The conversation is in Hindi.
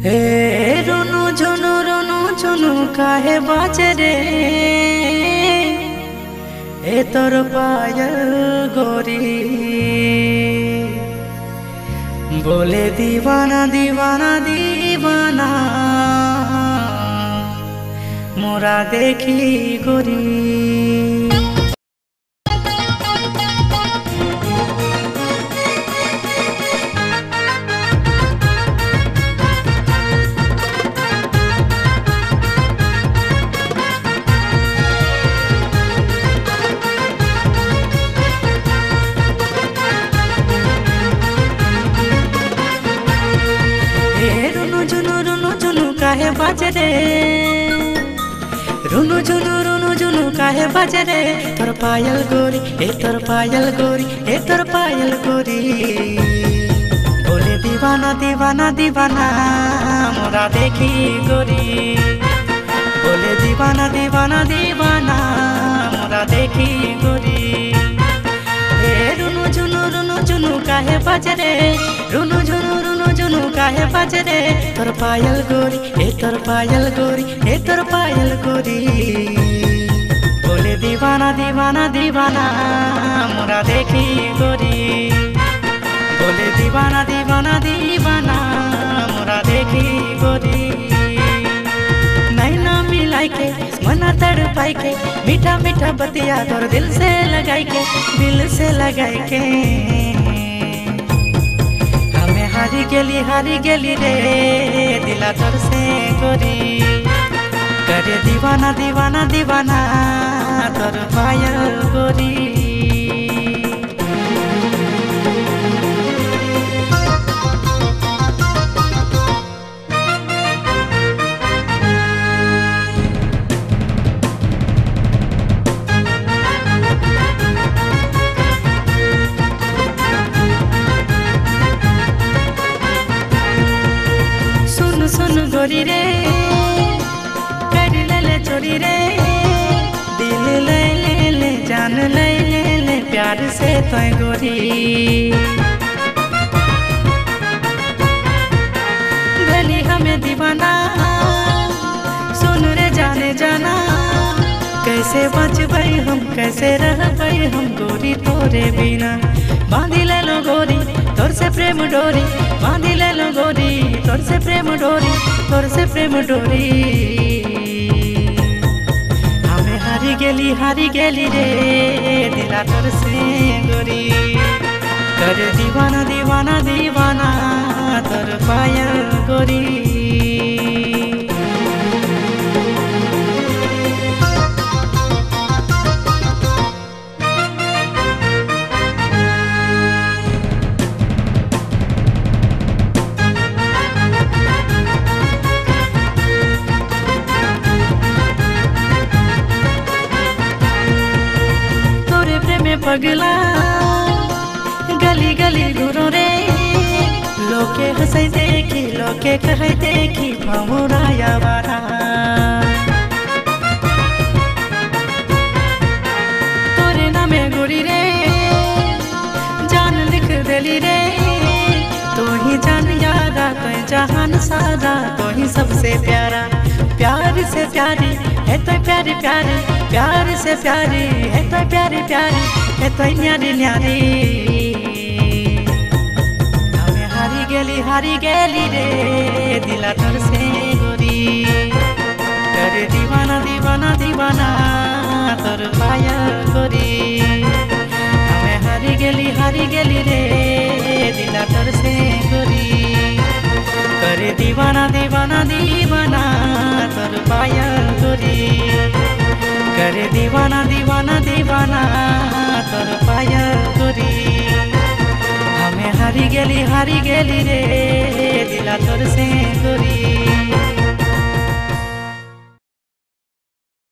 ए रुनु झुनु काहे बाजे रे ए तोर पायल गोरी बोले दीवाना दीवाना दीवाना मोरा देखी गोरी। रुनु झुनु काहे बाजे रे रुनु झुनु काहे बाजे रे तोर पायल गोरी ए तोर पायल गोरी ए तोर पायल गोरी बोले दीवाना दीवाना दीवाना मोरा देखी गोरी बोले दीवाना दीवाना दीवाना मोरा देखी गोरी। ए रुनु झुनु काहे बाजे रे रुनु झुनु काहे बाजे रे तोर पायल गोरी ए तोर पायल गोरी ए तोर पायल गोरी बोले दीवाना दीवाना दीवाना मोरा देखी गोरी बोले दीवाना दीवाना दीवाना मोरा देखी गोरी। नैना मिलाई के मना तड़पाई के मीठा मीठा बतिया तोर दिल से लगाई के हारी गेली रे दिला तोर से गोरी करे दीवाना दीवाना दीवाना तोर पायल गोरी। सुन गोरी रे कर ले चोरी रे दिल ले जान ले प्यार से तो गोरी भली हमें दीवाना सुन रे जाने जाना कैसे बचबै हम कैसे रहबै हम गोरी तोरे बिना बांधी ले लो गोरी तोर से प्रेम डोरी बांधी ले लो गोरी तोर से प्रेम डोरी तोर से प्रेम डोरी। हमें हारी गेली रे दिला तोर से गोरी कर दीवाना दीवाना दीवाना तोर पायल गोरी। पगला गली गली घुरो रे लोके हंसै देखी लोके कहै देखी भौरा यावारा तोरे नामे गोरी रे जान लिख देली रे तो ही जान यारा तो जहान सारा तो ही सबसे प्यारा प्यार से प्यारी है तो प्यारी प्यारी प्यार से प्यारी है तो प्यारी प्यारी है तो न्यारी न्यारी। हमें हारी गेली रे दिला तोर से गोरी करे दीवाना दीवाना दीवाना तोर पायल गोरी। हमें हारी गेली रे दिला तोर से गोरी करे दीवाना दीवाना दीवाना तोर पायल गोरी करे दीवाना दीवाना दीवाना तोर पायल गोरी। हमें हारी गेली रे दिला तोर से गोरी।